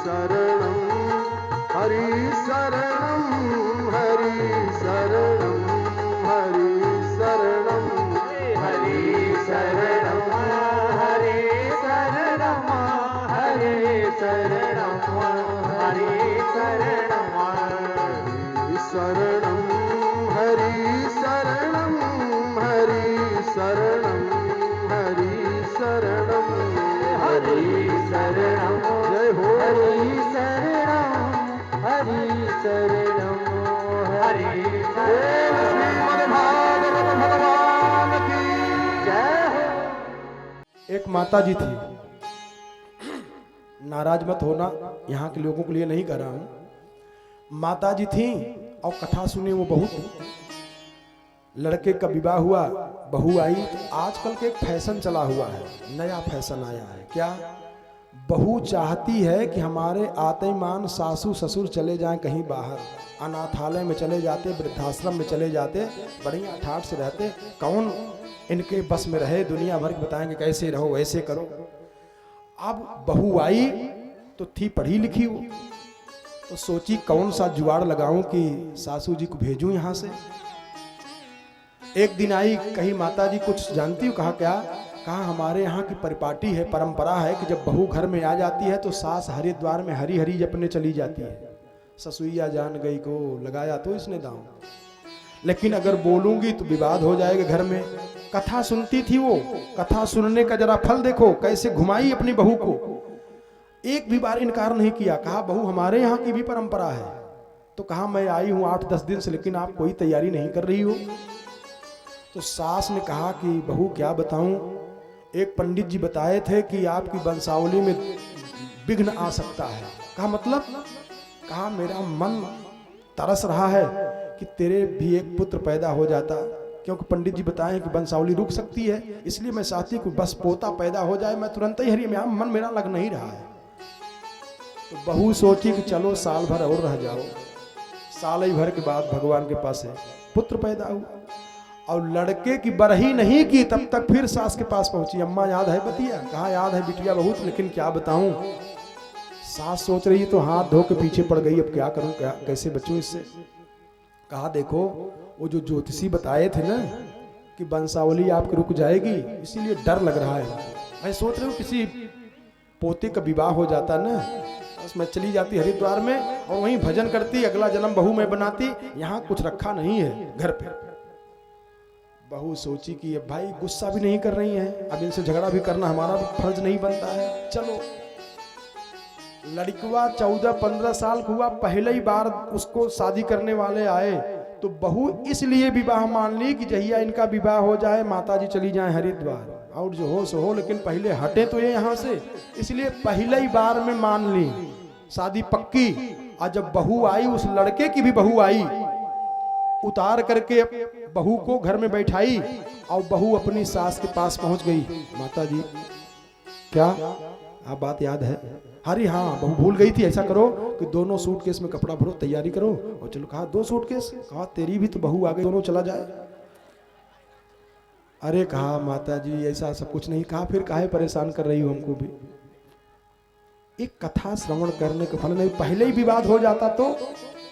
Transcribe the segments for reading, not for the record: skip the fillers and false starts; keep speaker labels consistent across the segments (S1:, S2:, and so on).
S1: शरणं हरि शरणं हरि शरणं हरि शरणं हरि शरणं हरि शरणं हरि शरणं हरि शरणं शरणं हरि शरणं हरि शरणं हरि शरणं हरि शरणं जय हो हरि शरणं हरि शरणं हरि श्रीमद्भागवत भगवान की जय हो।
S2: एक माता जी थी, नाराज मत होना, यहाँ के लोगों के लिए नहीं कर रहा हूं। माता जी थी और कथा सुने वो बहुत। लड़के का विवाह हुआ, बहू आई, तो आजकल के एक फैशन चला हुआ है, नया फैशन आया है। क्या? बहू चाहती है कि हमारे आतेमान सासू ससुर चले जाएं कहीं बाहर, अनाथालय में चले जाते, वृद्धाश्रम में चले जाते, बढ़िया ठाठ से रहते, कौन इनके बस में रहे, दुनिया भर के बताएंगे कैसे रहो वैसे करो। अब बहू आई तो थी पढ़ी लिखी वो, तो सोची कौन सा जुगाड़ लगाऊं कि सासू जी को भेजूं यहां से। एक दिन आई, कही माता जी कुछ जानती हो? कहा क्या? कहा हमारे यहाँ की परिपाटी है, परंपरा है कि जब बहू घर में आ जाती है तो सास हरिद्वार में हरी हरी जपने चली जाती है। ससुईया जान गई को लगाया तो इसने दांव, लेकिन अगर बोलूंगी तो विवाद हो जाएगा घर में। कथा सुनती थी वो, कथा सुनने का जरा फल देखो, कैसे घुमाई अपनी बहू को। एक भी बार इनकार नहीं किया। कहा बहू हमारे यहाँ की भी परंपरा है। तो कहा मैं आई हूं 8-10 दिन से, लेकिन आप कोई तैयारी नहीं कर रही हो। तो सास ने कहा कि बहू क्या बताऊं, एक पंडित जी बताए थे कि आपकी वंशावली में विघ्न आ सकता है। कहा मतलब? कहा मेरा मन तरस रहा है कि तेरे भी एक पुत्र पैदा हो जाता, क्योंकि पंडित जी बताए कि वंशावली रुक सकती है, इसलिए मैं चाहती हूं बस पोता पैदा हो जाए, मैं तुरंत ही हरी, मन मेरा लग नहीं रहा है। तो बहू सोची कि चलो साल भर और रह जाओ। साल ही भर के बाद भगवान के पास है पुत्र पैदा हुआ, और लड़के की बरही नहीं की तब तक फिर सास के पास पहुंची। अम्मा याद है बतिया? कहा याद है बिटिया बहुत, लेकिन क्या बताऊं। सास सोच रही तो हाथ धो के पीछे पड़ गई, अब क्या करूं, क्या कैसे बचूं इससे। कहा देखो वो जो ज्योतिषी बताए थे ना कि वंशावली आपकी रुक जाएगी, इसीलिए डर लग रहा है। मैं सोच रही हूँ किसी पोते का विवाह हो जाता ना, बस मैं चली जाती हरिद्वार में और वहीं भजन करती, अगला जन्म बहू में बनाती, यहाँ कुछ रखा नहीं है घर पे। बहू सोची कि अब भाई गुस्सा भी नहीं कर रही है, अब इनसे झगड़ा भी करना हमारा भी फर्ज नहीं बनता है। चलो लड़कवा 14-15 साल हुआ, पहले ही बार उसको शादी करने वाले आए, तो बहू इसलिए विवाह मान ली कि जहिया इनका विवाह हो जाए माता जी चली जाए हरिद्वार, और जो हो सो हो, लेकिन पहले हटे तो ये यहाँ से, इसलिए पहले ही बार में मान ली, शादी पक्की। और जब बहू आई, उस लड़के की भी बहू आई, उतार करके बहू को घर में बैठाई और बहू अपनी सास के पास पहुंच गई। माता जी क्या आप बात याद है? अरे हाँ बहू भूल गई थी, ऐसा करो कि दोनों सूटकेस में कपड़ा भरो, तैयारी करो और चलो। कहा 2 सूटकेस? कहा तेरी भी तो बहू आ गई, दोनों चला जाए। अरे कहा माता जी ऐसा सब कुछ नहीं। कहा फिर काहे परेशान कर रही हो हमको भी। एक कथा श्रवण करने का फल नहीं, पहले ही विवाद हो जाता तो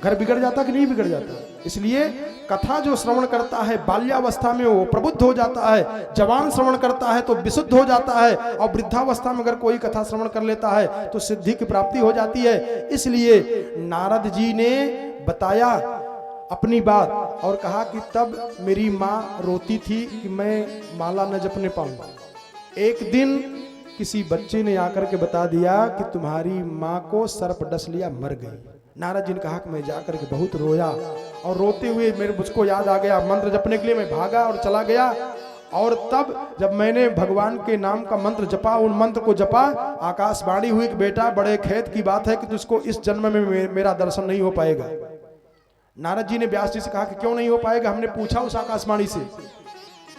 S2: घर बिगड़ जाता कि नहीं बिगड़ जाता। इसलिए कथा जो श्रवण करता है बाल्यावस्था में वो प्रबुद्ध हो जाता है, जवान श्रवण करता है तो विशुद्ध हो जाता है, और वृद्धावस्था में अगर कोई कथा श्रवण कर लेता है तो सिद्धि की प्राप्ति हो जाती है। इसलिए नारद जी ने बताया अपनी बात और कहा कि तब मेरी माँ रोती थी कि मैं माला न जपने पाऊंगा। एक दिन किसी बच्चे ने आकर के बता दिया कि तुम्हारी माँ को सर्प डस लिया, मर गई। नारद जी ने कहा कि मैं जाकर के बहुत रोया, और रोते हुए मुझको याद आ गया मंत्र जपने के लिए, मैं भागा और चला गया। और तब जब मैंने भगवान के नाम का मंत्र जपा, उन मंत्र को जपा, आकाशवाणी हुई कि बेटा बड़े खेद की बात है कि तुझको इस जन्म में मेरा दर्शन नहीं हो पाएगा। नारद जी ने व्यास जी से कहा कि क्यों नहीं हो पाएगा? हमने पूछा उस आकाशवाणी से,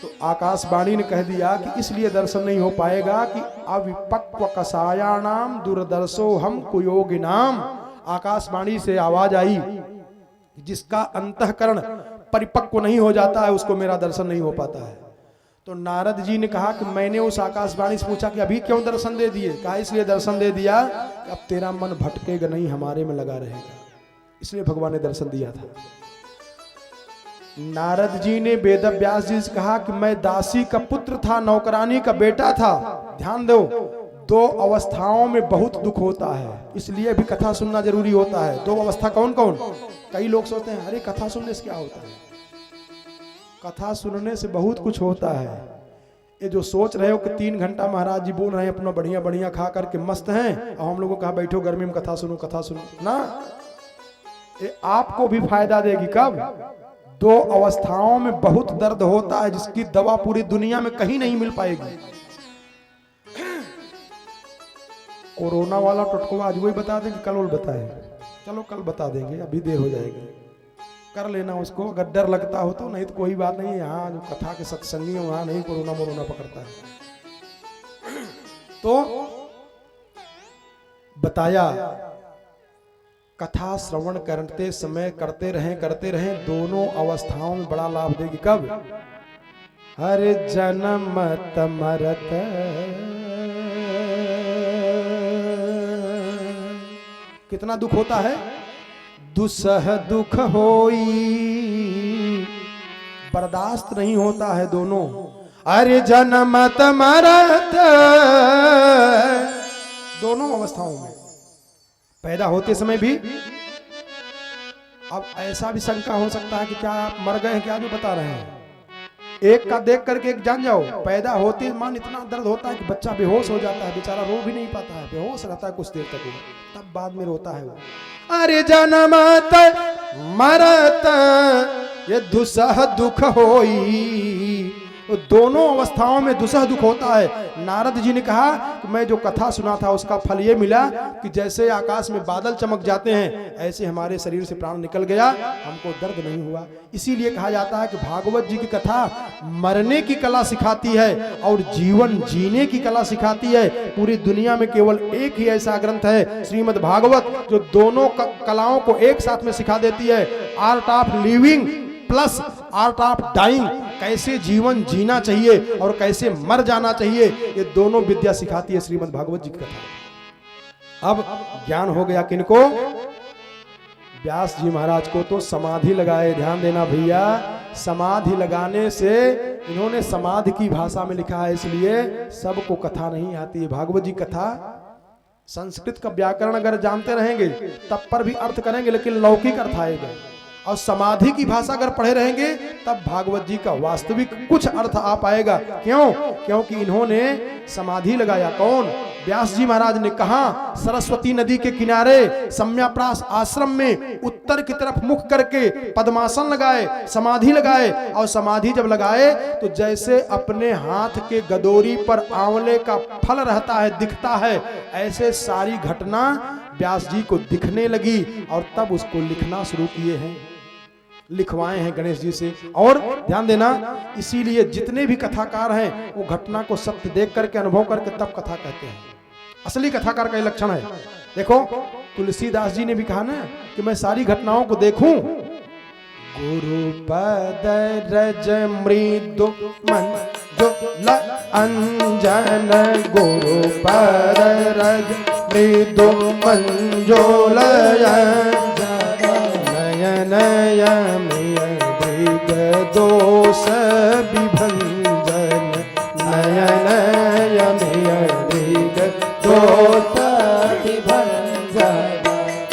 S2: तो आकाशवाणी ने कह दिया कि इसलिए दर्शन नहीं हो पाएगा कि अविपक्व कसायाणाम दुर्दर्शो हम कुयोगिनाम। आकाशवाणी से आवाज आई, जिसका अंतःकरण परिपक्व नहीं हो जाता है उसको मेरा दर्शन नहीं हो पाता है। तो नारद जी ने कहा कि मैंने उस आकाशवाणी से पूछा कि अभी क्यों दर्शन दे दिए? कहा इसलिए दर्शन दे दिया कि अब तेरा मन भटकेगा नहीं, हमारे में लगा रहेगा, इसलिए भगवान ने दर्शन दिया था। नारद जी ने वेद व्यास जी से कहा कि मैं दासी का पुत्र था, नौकरानी का बेटा था। ध्यान दो, दो अवस्थाओं में बहुत दुख होता है, इसलिए भी कथा सुनना जरूरी होता है। दो अवस्था कौन कौन? कई लोग सोचते हैं अरे कथा सुनने से क्या होता है? कथा सुनने से बहुत कुछ होता है। ये जो सोच रहे हो कि 3 घंटा महाराज जी बोल रहे हैं, अपना बढ़िया बढ़िया खा करके मस्त हैं, और हम लोगों को कहा बैठो गर्मी में कथा सुनो ना, ये आपको भी फायदा देगी। कब? दो अवस्थाओं में बहुत दर्द होता है जिसकी दवा पूरी दुनिया में कहीं नहीं मिल पाएगी। कोरोना वाला टोटका आज वही बता देंगे, कल वो बताए, चलो कल बता देंगे, अभी देर हो जाएगी, कर लेना उसको अगर डर लगता हो तो, नहीं तो कोई बात नहीं। यहाँ जो कथा के सत्संगी है वहां नहीं कोरोना मोरोना पकड़ता है। तो बताया कथा श्रवण करते समय करते रहें, दोनों अवस्थाओं में बड़ा लाभ देगी। कब? हर जन्म तमरत कितना दुख होता है, दुसह दुख होई, बर्दाश्त नहीं होता है दोनों। अरे जन्म तमरत, दोनों अवस्थाओं में, पैदा होते समय भी। अब ऐसा भी शंका हो सकता है कि क्या आप मर गए हैं क्या जो बता रहे हैं? एक का देख करके एक जान जाओ। पैदा होते मन इतना दर्द होता है कि बच्चा बेहोश हो जाता है, बेचारा रो भी नहीं पाता है, बेहोश रहता है कुछ देर तक, तब बाद में रोता है वो। अरे जन्मत मरत ये दुसह दुख होई, तो दोनों अवस्थाओं में दुसह दुख होता है। नारद जी ने कहा कि मैं जो कथा सुना था उसका फल ये मिला कि जैसे आकाश में बादल चमक जाते हैं ऐसे हमारे शरीर से प्राण निकल गया, हमको दर्द नहीं हुआ। इसीलिए कहा जाता है कि भागवत जी की कथा मरने की कला सिखाती है और जीवन जीने की कला सिखाती है। पूरी दुनिया में केवल एक ही ऐसा ग्रंथ है श्रीमद् भागवत जो दोनों कलाओं को एक साथ में सिखा देती है। Art of living plus art of dying, कैसे जीवन जीना चाहिए और कैसे मर जाना चाहिए, ये दोनों विद्या सिखाती है श्रीमद् भागवत जी की कथा। अब ज्ञान हो गया किनको? व्यास जी महाराज को तो समाधि लगाए। ध्यान देना भैया, समाधि लगाने से, इन्होंने समाधि की भाषा में लिखा है इसलिए सबको कथा नहीं आती है। भागवत जी कथा संस्कृत का व्याकरण अगर जानते रहेंगे तब पर भी अर्थ करेंगे, लेकिन लौकिक अर्थ आएगा। और समाधि की भाषा अगर पढ़े रहेंगे तब भागवत जी का वास्तविक कुछ अर्थ आ पाएगा। क्यों? क्योंकि इन्होंने समाधि लगाया। कौन? व्यास जी महाराज ने कहा सरस्वती नदी के किनारे सम्याप्रास आश्रम में उत्तर की तरफ मुख करके पद्मासन लगाए, समाधि लगाए। और समाधि जब लगाए तो जैसे अपने हाथ के गदोरी पर आंवले का फल रहता है, दिखता है, ऐसे सारी घटना व्यास जी को दिखने लगी और तब उसको लिखना शुरू किए हैं, लिखवाए हैं गणेश जी से। और ध्यान देना, इसीलिए जितने भी कथाकार हैं वो घटना को सत्य देख करके अनुभव करके तब कथा कहते हैं। असली कथाकार का लक्षण है। देखो तुलसीदास जी ने भी कहा ना कि मैं सारी घटनाओं को देखूं। गुरुपद रज मृदु मंजुल अंजन, गुरुपद रज मृदु मंजुल नयनयमिय दिग दोष विभंजन, नयनयमिय दिग दोष विभंजन।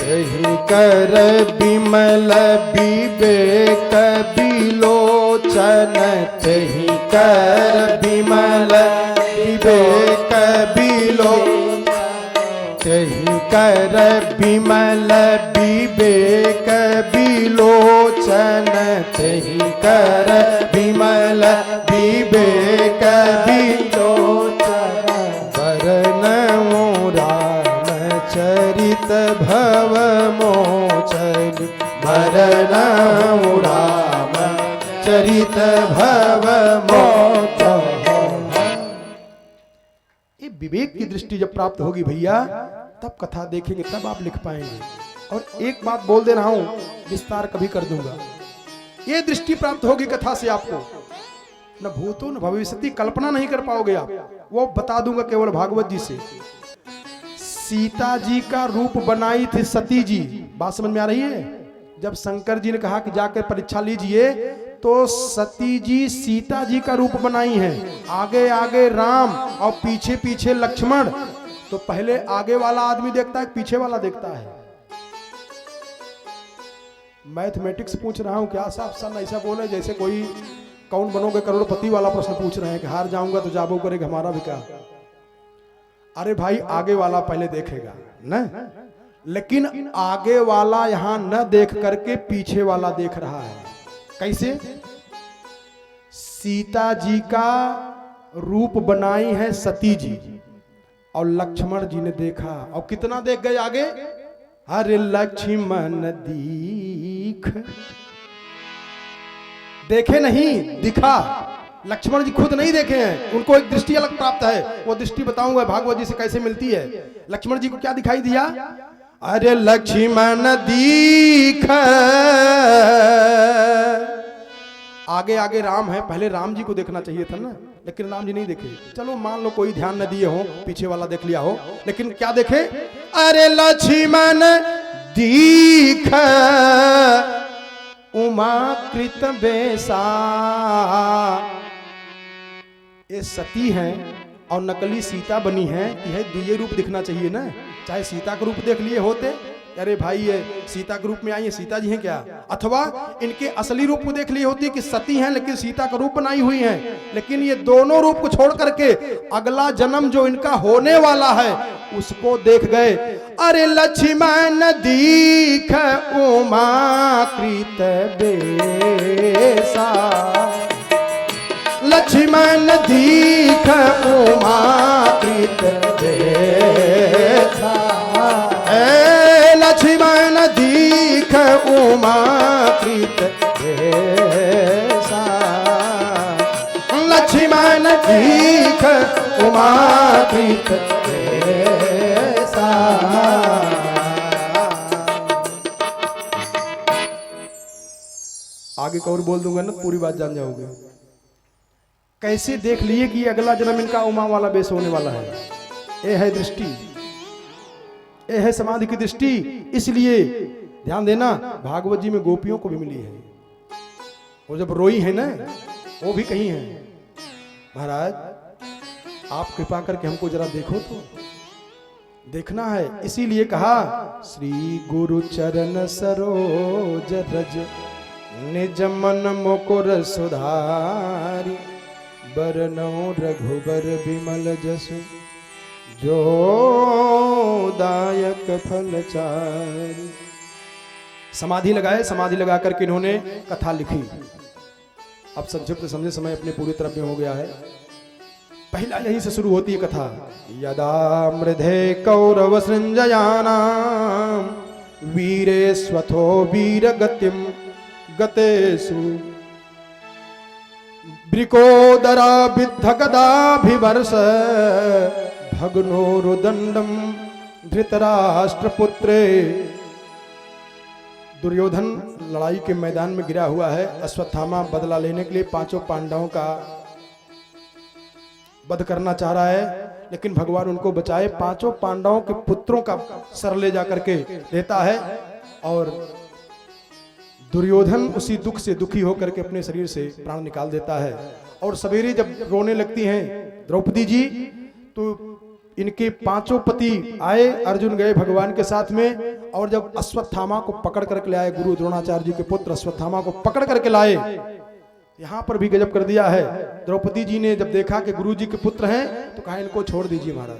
S2: कही कर विमल विवेक विलोचन, कही कर विमल विवेक विलोचन, कही कर विमल विवेक विलोचन, कही कर विमल विवेक विलोचन। वरनऊ रामचरित भव मोचन, वरनऊ रामचरित भव मोचन। ये विवेक की दृष्टि जब प्राप्त होगी भैया तब कथा देखेंगे, तब आप लिख पाएंगे। और एक बात बोल दे रहा हूं, विस्तार कभी कर दूंगा। ये दृष्टि प्राप्त होगी कथा से आपको न भूतो न भविष्यति, कल्पना नहीं कर पाओगे आप। वो बता दूंगा केवल भागवत जी से। सीता जी का रूप बनाई थी सती जी, बात समझ में आ रही है? जब शंकर जी ने कहा कि जाकर परीक्षा लीजिए, तो सती जी सीता जी का रूप बनाई हैं। आगे आगे राम और पीछे पीछे लक्ष्मण। तो पहले आगे वाला आदमी देखता है, पीछे वाला देखता है। मैथमेटिक्स पूछ रहा हूं क्या साहब? सन ऐसा बोले जैसे कोई कौन बनोगे करोड़पति वाला प्रश्न पूछ रहे हैं कि हार जाऊंगा तो जाबो करेगा हमारा भी क्या। अरे भाई आगे वाला पहले देखेगा न, लेकिन आगे वाला यहां न देख करके पीछे वाला देख रहा है। कैसे? सीता जी का रूप बनाई है सती जी और लक्ष्मण जी ने देखा, और कितना देख गए आगे? अरे लक्ष्मण दीख, देखे नहीं, दिखा। लक्ष्मण जी खुद नहीं देखे हैं, उनको एक दृष्टि अलग प्राप्त है। वो दृष्टि बताऊंगा भागवत जी से कैसे मिलती है। लक्ष्मण जी को क्या दिखाई दिया? अरे लक्ष्मण दीख, आगे आगे राम है, पहले राम जी को देखना चाहिए था ना, लेकिन राम जी नहीं देखे। चलो मान लो कोई ध्यान न दिए हो, पीछे वाला देख लिया हो, लेकिन क्या देखे? अरे लक्ष्मण दीख उमा कृत बेसा। ये सती हैं और नकली सीता बनी है, यह द्वितीय रूप दिखना चाहिए ना। चाहे सीता का रूप देख लिए होते, अरे भाई ये सीता के रूप में आई है, सीता जी हैं क्या? अथवा इनके असली रूप को देख लिए होती कि सती हैं लेकिन सीता का रूप बनाई हुई हैं। लेकिन ये दोनों रूप को छोड़ करके अगला जन्म जो इनका होने वाला है उसको देख गए। अरे लक्ष्मण दीख उमा कृत बेसा, लक्ष्मण दीख उमा कृत बेसा, लक्ष्मण दीख उमा कृत बेसा, लक्ष्मण दीख उमा कृत बेसा। आगे का और बोल दूंगा ना, पूरी बात जान जाओगे। कैसे देख लिए कि अगला जन्म इनका उमा वाला बेस होने वाला है? ये है दृष्टि, ये है समाधि की दृष्टि। इसलिए ध्यान देना, भागवत जी में गोपियों को भी मिली है। वो जब रोई है ना, वो भी कहीं है, महाराज आप कृपा करके हमको जरा देखो तो। देखना है, इसीलिए कहा श्री गुरु चरण सरोज रज निज मन मुकुर सुधारी, बरनौ रघुबर विमल जसु जो दायक फलचारी। समाधि लगाए, समाधि लगा करके इन्होंने कथा लिखी। अब संक्षिप्त समझे समय अपने पूरी तरफ में हो गया है। पहला यहीं से शुरू होती है कथा। यदा मृधे कौरव सृंजयानाम वीरे स्वथो वीर गतिम गतेषु, ब्रिकोदरा विद्ध गदाभिवर्ष भग्नोरुदंडम धृतराष्ट्रपुत्रे। दुर्योधन लड़ाई के मैदान में गिरा हुआ है। अश्वत्थामा बदला लेने के लिए पांचों पांडवों का वध करना चाह रहा है, लेकिन भगवान उनको बचाए। पांचों पांडवों के पुत्रों का सर ले जा करके देता है, और दुर्योधन उसी दुख से दुखी होकर के अपने शरीर से प्राण निकाल देता है। और सवेरे जब रोने लगती हैं द्रौपदी जी, तो इनके पांचों पति आए, अर्जुन गए भगवान के साथ में, और जब अश्वत्थामा को पकड़ करके लाए, गुरु द्रोणाचार्य जी के पुत्र अश्वत्थामा को पकड़ करके लाए। यहां पर भी गजब कर दिया है। द्रौपदी जी ने जब देखा कि गुरु जी के पुत्र हैं, तो कहा इनको छोड़ दीजिए महाराज।